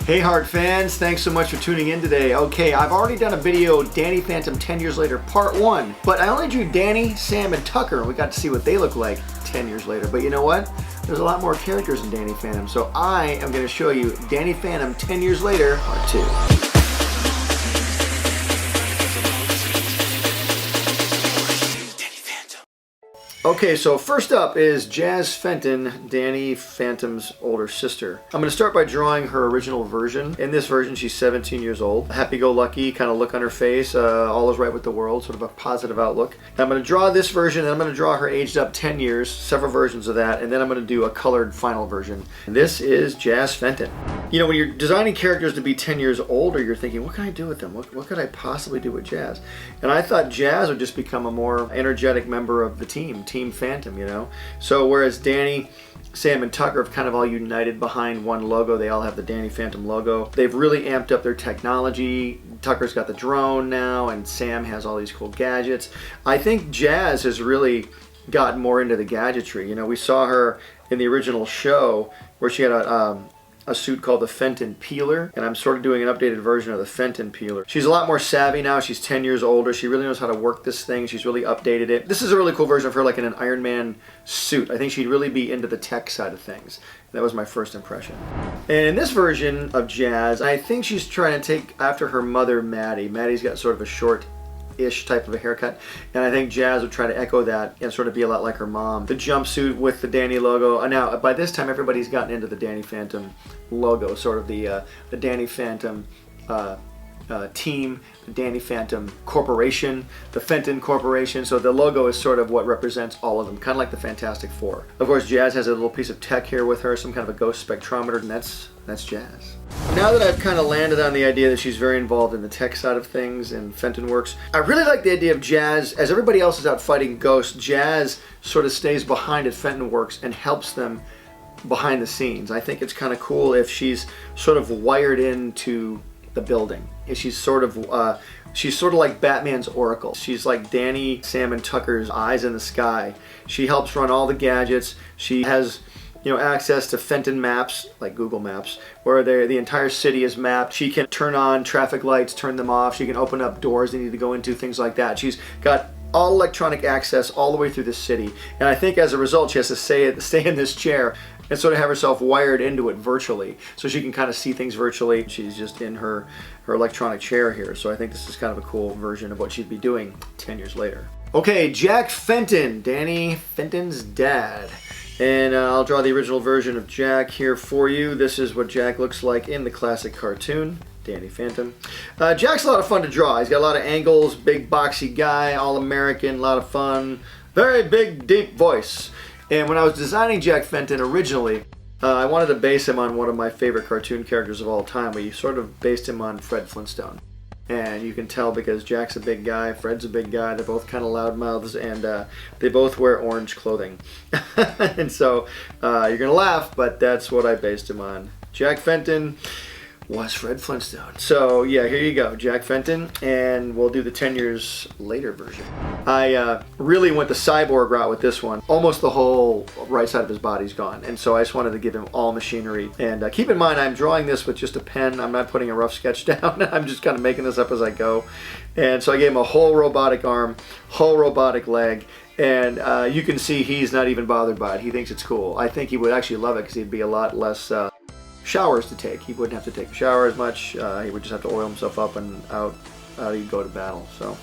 Hey Heart fans, thanks so much for tuning in today. Okay, I've already done a video, Danny Phantom 10 years later, part 1. But I only drew Dani, Sam, and Tucker, and we got to see what they look like 10 years later. But you know what? There's a lot more characters in Danny Phantom, so I am going to show you Danny Phantom 10 years later, part 2. Okay, so first up is Jazz Fenton, Danny Phantom's older sister. I'm going to start by drawing her original version. In this version, she's 17 years old. Happy-go-lucky kind of look on her face, all is right with the world, sort of a positive outlook. Now, I'm going to draw this version, and I'm going to draw her aged up 10 years, several versions of that, and then I'm going to do a colored final version. And this is Jazz Fenton. You know, when you're designing characters to be 10 years older, you're thinking, what can I do with them? What could I possibly do with Jazz? And I thought Jazz would just become a more energetic member of the team Phantom, you know? So whereas Dani, Sam, and Tucker have kind of all united behind one logo, they all have the Danny Phantom logo. They've really amped up their technology. Tucker's got the drone now, and Sam has all these cool gadgets. I think Jazz has really gotten more into the gadgetry. You know, we saw her in the original show where she had a suit called the Fenton Peeler, and I'm sort of doing an updated version of the Fenton Peeler. She's a lot more savvy now. She's 10 years older. She really knows how to work this thing. She's really updated it. This is a really cool version of her, like in an Iron Man suit. I think she'd really be into the tech side of things. That was my first impression. And in this version of Jazz, I think she's trying to take after her mother, Maddie. Maddie's got sort of a short-ish type of a haircut, and I think Jazz would try to echo that and sort of be a lot like her mom. The jumpsuit with the Dani logo. Now, by this time, everybody's gotten into the Danny Phantom logo, sort of the Danny Phantom team, the Danny Phantom Corporation, the Fenton Corporation. So the logo is sort of what represents all of them, kind of like the Fantastic Four. Of course, Jazz has a little piece of tech here with her, some kind of a ghost spectrometer, and that's Jazz. Now that I've kind of landed on the idea that she's very involved in the tech side of things and Fenton Works, I really like the idea of Jazz. As everybody else is out fighting ghosts, Jazz sort of stays behind at Fenton Works and helps them behind the scenes. I think it's kind of cool if she's sort of wired into the building. She's sort of like Batman's Oracle. She's like Dani, Sam, and Tucker's eyes in the sky. She helps run all the gadgets. She has, you know, access to Fenton maps, like Google Maps, where the entire city is mapped. She can turn on traffic lights, turn them off. She can open up doors they need to go into, things like that. She's got all electronic access all the way through the city. And I think as a result, she has to stay in this chair and sort of have herself wired into it virtually, so she can kind of see things virtually. She's just in her electronic chair here. So I think this is kind of a cool version of what she'd be doing 10 years later. Okay, Jack Fenton, Danny Phantom's dad. And I'll draw the original version of Jack here for you. This is what Jack looks like in the classic cartoon, Danny Phantom. Jack's a lot of fun to draw. He's got a lot of angles, big boxy guy, all American, a lot of fun, very big, deep voice. And when I was designing Jack Fenton originally, I wanted to base him on one of my favorite cartoon characters of all time. We sort of based him on Fred Flintstone. And you can tell because Jack's a big guy, Fred's a big guy, they're both kind of loud mouths, and they both wear orange clothing. And so you're going to laugh, but that's what I based him on. Jack Fenton was Fred Flintstone. So yeah, here you go, Jack Fenton, and we'll do the 10 years later version. I really went the cyborg route with this one. Almost the whole right side of his body's gone, and so I just wanted to give him all machinery. And keep in mind, I'm drawing this with just a pen. I'm not putting a rough sketch down. I'm just kind of making this up as I go. And so I gave him a whole robotic arm, whole robotic leg, and you can see he's not even bothered by it. He thinks it's cool. I think he would actually love it because he'd be a lot less showers to take. He wouldn't have to take a shower as much. He would just have to oil himself up, and out he'd go to battle. So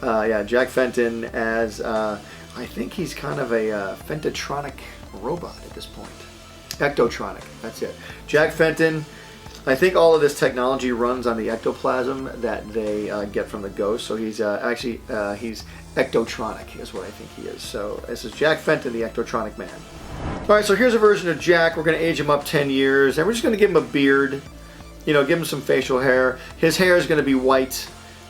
yeah, Jack Fenton as I think he's kind of a Fentotronic robot at this point. Ectotronic, that's it. Jack Fenton. I think all of this technology runs on the ectoplasm that they get from the ghost. So he's actually he's ectotronic is what I think he is. So this is Jack Fenton, the Ectotronic Man. All right, so here's a version of Jack. We're going to age him up 10 years, and we're just going to give him a beard, you know, give him some facial hair. His hair is going to be white.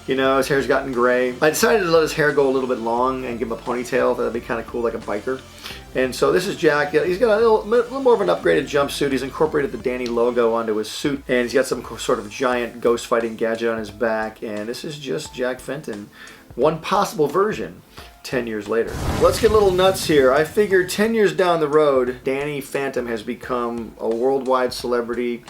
You know, his hair's gotten gray. I decided to let his hair go a little bit long and give him a ponytail. That'd be kind of cool, like a biker. And so this is Jack. He's got a little more of an upgraded jumpsuit. He's incorporated the Dani logo onto his suit, and he's got some sort of giant ghost fighting gadget on his back. And this is just Jack Fenton. One possible version 10 years later. Let's get a little nuts here. I figured 10 years down the road, Danny Phantom has become a worldwide celebrity,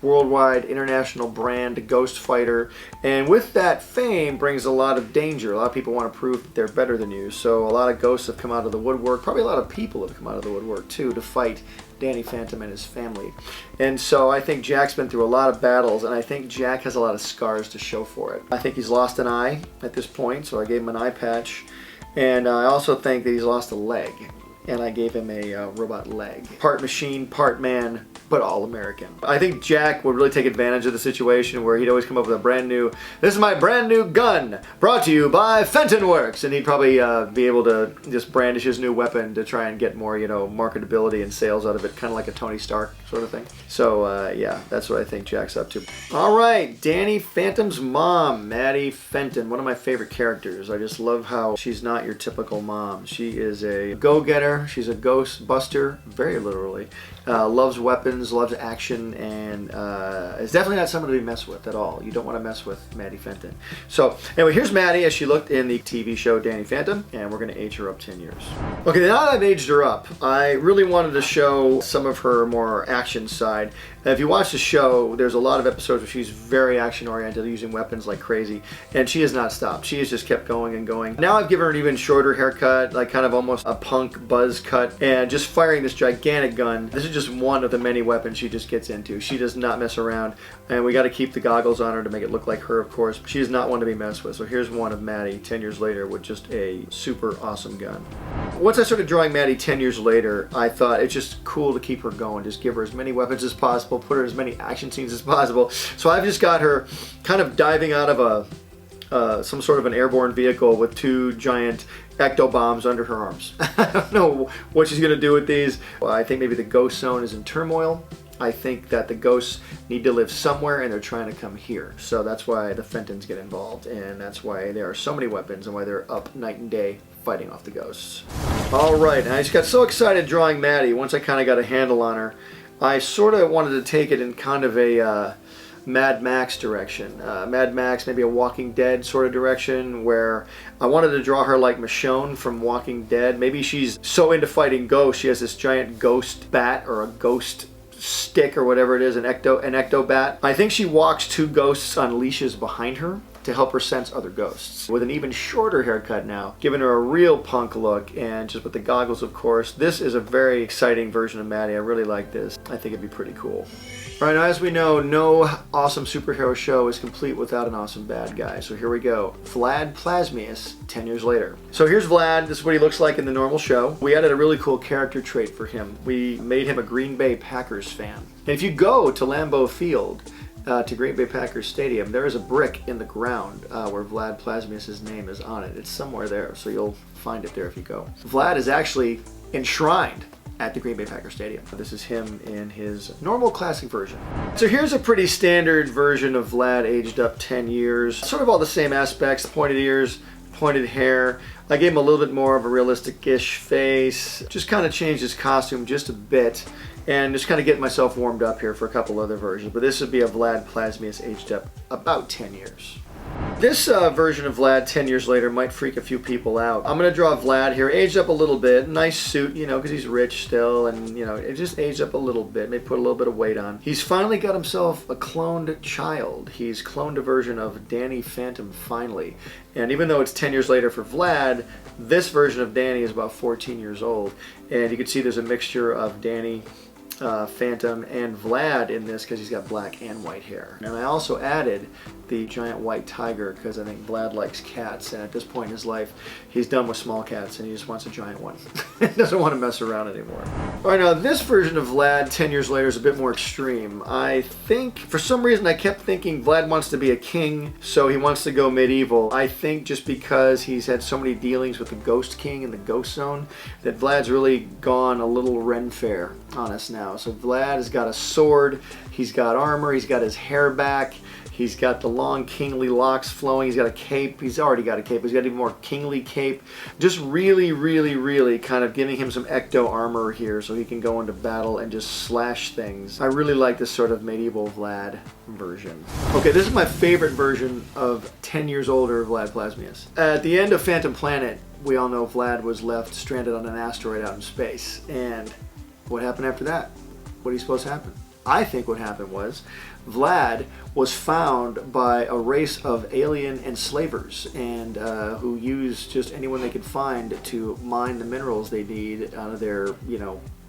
worldwide international brand ghost fighter, and with that fame brings a lot of danger. A lot of people want to prove that they're better than you, so a lot of ghosts have come out of the woodwork. Probably a lot of people have come out of the woodwork too to fight Danny Phantom and his family. And so I think Jack's been through a lot of battles, and I think Jack has a lot of scars to show for it. I think he's lost an eye at this point, so I gave him an eye patch, and I also think that he's lost a leg, and I gave him a robot leg. Part machine, part man, but all American. I think Jack would really take advantage of the situation where he'd always come up with a brand new, "This is my brand new gun, brought to you by Fenton Works," and he'd probably be able to just brandish his new weapon to try and get more, you know, marketability and sales out of it, kind of like a Tony Stark sort of thing. So yeah, that's what I think Jack's up to. All right, Danny Phantom's mom, Maddy Fenton, one of my favorite characters. I just love how she's not your typical mom. She is a go-getter. She's a ghost buster, very literally. Loves weapons, loves action, and is definitely not someone to be messed with at all. You don't want to mess with Maddy Fenton. So anyway, here's Maddie as she looked in the TV show Danny Phantom, and we're going to age her up 10 years. Okay, now that I've aged her up, I really wanted to show some of her more action side. If you watch the show, there's a lot of episodes where she's very action-oriented, using weapons like crazy, and she has not stopped. She has just kept going and going. Now I've given her an even shorter haircut, like kind of almost a punk buzz cut, and just firing this gigantic gun. This is just one of the many weapons she just gets into. She does not mess around, and we got to keep the goggles on her to make it look like her, of course. She is not one to be messed with. So here's one of Maddie 10 years later with just a super awesome gun. Once I started drawing Maddie 10 years later, I thought it's just cool to keep her going. Just give her as many weapons as possible, put her in as many action scenes as possible. So I've just got her kind of diving out of some sort of an airborne vehicle with two giant ecto bombs under her arms. I don't know what she's going to do with these. Well, I think maybe the ghost zone is in turmoil. I think that the ghosts need to live somewhere and they're trying to come here. So that's why the Fentons get involved, and that's why there are so many weapons and why they're up night and day fighting off the ghosts. All right, and I just got so excited drawing Maddie. Once I kind of got a handle on her, I sort of wanted to take it in kind of a Mad Max direction. Mad Max, maybe a Walking Dead sort of direction, where I wanted to draw her like Michonne from Walking Dead. Maybe she's so into fighting ghosts, she has this giant ghost bat or a ghost stick or whatever it is, an ecto bat. I think she walks two ghosts on leashes behind her to help her sense other ghosts. With an even shorter haircut now, giving her a real punk look, and just with the goggles, of course. This is a very exciting version of Maddie. I really like this. I think it'd be pretty cool. All right, now as we know, no awesome superhero show is complete without an awesome bad guy. So here we go. Vlad Plasmus, 10 years later. So here's Vlad. This is what he looks like in the normal show. We added a really cool character trait for him. We made him a Green Bay Packers fan. And if you go to Lambeau Field, to Green Bay Packers Stadium, there is a brick in the ground where Vlad Plasmus' name is on it. It's somewhere there, so you'll find it there if you go. Vlad is actually enshrined at the Green Bay Packers Stadium. This is him in his normal classic version. So here's a pretty standard version of Vlad aged up 10 years. Sort of all the same aspects, pointed ears, pointed hair. I gave him a little bit more of a realistic-ish face. Just kind of changed his costume just a bit, and just kind of getting myself warmed up here for a couple other versions. But this would be a Vlad Plasmus aged up about 10 years. This version of Vlad 10 years later might freak a few people out. I'm going to draw Vlad here, aged up a little bit. Nice suit, you know, because he's rich still, and, you know, it just aged up a little bit. Maybe put a little bit of weight on. He's finally got himself a cloned child. He's cloned a version of Danny Phantom finally. And even though it's 10 years later for Vlad, this version of Danny is about 14 years old. And you can see there's a mixture of Danny Phantom and Vlad in this because he's got black and white hair. And I also added the giant white tiger because I think Vlad likes cats, and at this point in his life he's done with small cats and he just wants a giant one. He doesn't want to mess around anymore. Alright, now this version of Vlad 10 years later is a bit more extreme. I think, for some reason I kept thinking Vlad wants to be a king, so he wants to go medieval. I think just because he's had so many dealings with the Ghost King and the Ghost Zone that Vlad's really gone a little Ren Fair on us now. So Vlad has got a sword, he's got armor, he's got his hair back, he's got the long kingly locks flowing, he's got a cape, he's already got a cape, he's got even more kingly cape. Just really kind of giving him some ecto armor here so he can go into battle and just slash things. I really like this sort of medieval Vlad version. Okay, this is my favorite version of 10 years older Vlad Plasmus. At the end of Phantom Planet, we all know Vlad was left stranded on an asteroid out in space. And what happened after that? What are you supposed to happen? I think what happened was Vlad was found by a race of alien enslavers and who used just anyone they could find to mine the minerals they need out of their,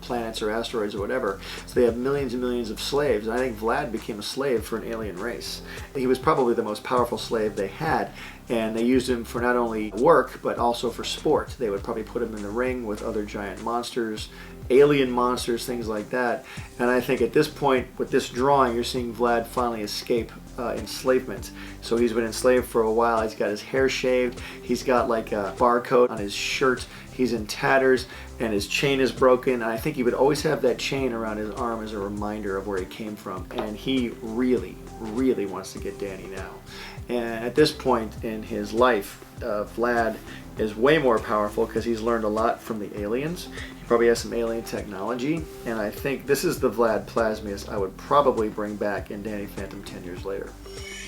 planets or asteroids or whatever. So they have millions and millions of slaves. And I think Vlad became a slave for an alien race. He was probably the most powerful slave they had, and they used him for not only work but also for sport. They would probably put him in the ring with other giant monsters, alien monsters, things like that. And I think at this point, with this drawing, you're seeing Vlad finally escape enslavement. So he's been enslaved for a while. He's got his hair shaved. He's got like a barcode on his shirt. He's in tatters, and his chain is broken. And I think he would always have that chain around his arm as a reminder of where he came from. And he really, really wants to get Dani now. And at this point in his life, Vlad is way more powerful because he's learned a lot from the aliens. He probably has some alien technology, and I think this is the Vlad Plasmus I would probably bring back in Dani Phantom 10 years later.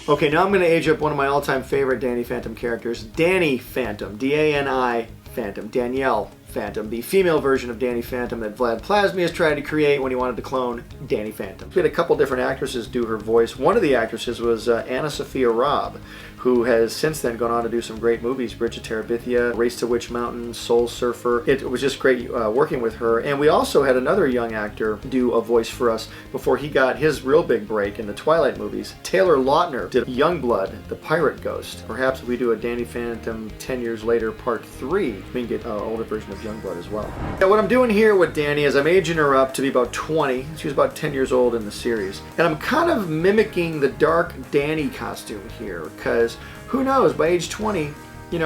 Okay, now I'm going to age up one of my all-time favorite Dani Phantom characters, Dani Phantom, D-A-N-I Phantom, Danielle Phantom, the female version of Dani Phantom that Vlad Plasmus tried to create when he wanted to clone Dani Phantom. We had a couple different actresses do her voice. One of the actresses was Anna Sophia Robb, who has since then gone on to do some great movies, Bridge of Terabithia, Race to Witch Mountain, Soul Surfer. It was just great working with her. And we also had another young actor do a voice for us before he got his real big break in the Twilight movies. Taylor Lautner did Youngblood, the Pirate Ghost. Perhaps if we do a Dani Phantom 10 years later, part 3, we can get an older version of Youngblood as well. Now what I'm doing here with Dani is I'm aging her up to be about 20. She was about 10 years old in the series. And I'm kind of mimicking the dark Dani costume here, because who knows, by age 20,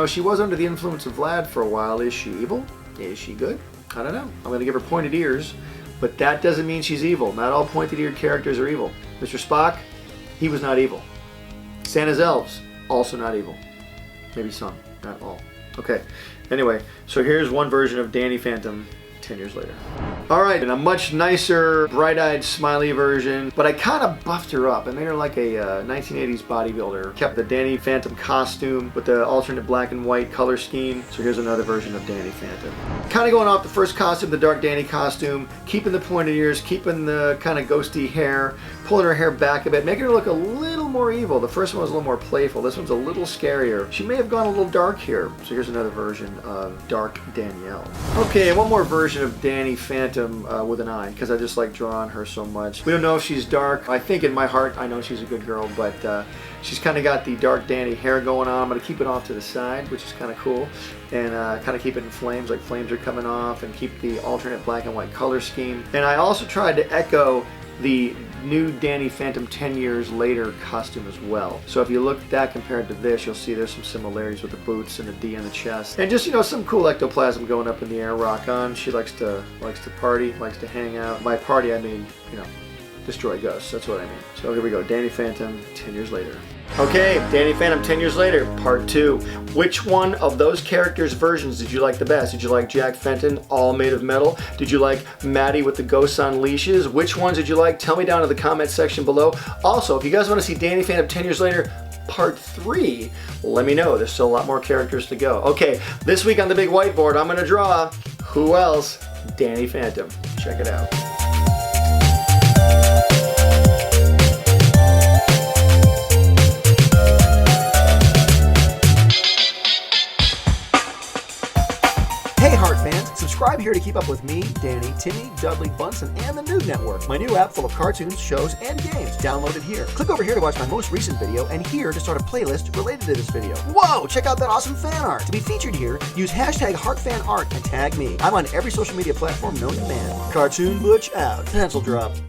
she was under the influence of Vlad for a while. Is she evil? Is she good? I don't know. I'm going to give her pointed ears, but that doesn't mean she's evil. Not all pointed-eared characters are evil. Mr. Spock, he was not evil. Santa's elves, also not evil. Maybe some, not all. Okay, anyway, so here's one version of Dani Phantom 10 years later. Alright, and a much nicer, bright-eyed, smiley version, but I kind of buffed her up. I made her like a 1980s bodybuilder. Kept the Dani Phantom costume with the alternate black and white color scheme. So here's another version of Dani Phantom. Kind of going off the first costume, the dark Dani costume, keeping the pointed ears, keeping the kind of ghosty hair, pulling her hair back a bit, making her look a little more evil. The first one was a little more playful. This one's a little scarier. She may have gone a little dark here. So here's another version of Dark Danielle. Okay, and one more version of Dani Phantom with an eye, because I just like drawing her so much. We don't know if she's dark. I think in my heart I know she's a good girl, but she's kind of got the dark Dani hair going on. I'm going to keep it off to the side, which is kind of cool, and kind of keep it in flames, like flames are coming off, and keep the alternate black and white color scheme. And I also tried to echo the new Dani Phantom 10 years later costume as well. So if you look at that compared to this, you'll see there's some similarities with the boots and the D on the chest. And just, some cool ectoplasm going up in the air, rock on. She likes to party, likes to hang out. By party, I mean, destroy ghosts. That's what I mean. So here we go, Dani Phantom 10 years later. Okay, Dani Phantom 10 years later, part 2. Which one of those characters' versions did you like the best? Did you like Jack Fenton, all made of metal? Did you like Maddie with the ghosts on leashes? Which ones did you like? Tell me down in the comment section below. Also, if you guys want to see Dani Phantom 10 years later, part 3, let me know. There's still a lot more characters to go. Okay, this week on the big whiteboard, I'm going to draw, who else? Dani Phantom. Check it out. Hey Heart fans, subscribe here to keep up with me, Dani, Timmy, Dudley, Bunsen, and the NOOG Network, my new app full of cartoons, shows, and games. Download it here. Click over here to watch my most recent video, and here to start a playlist related to this video. Whoa, check out that awesome fan art. To be featured here, use hashtag HeartFanArt and tag me. I'm on every social media platform known to man. Cartoon Butch out. Pencil drop.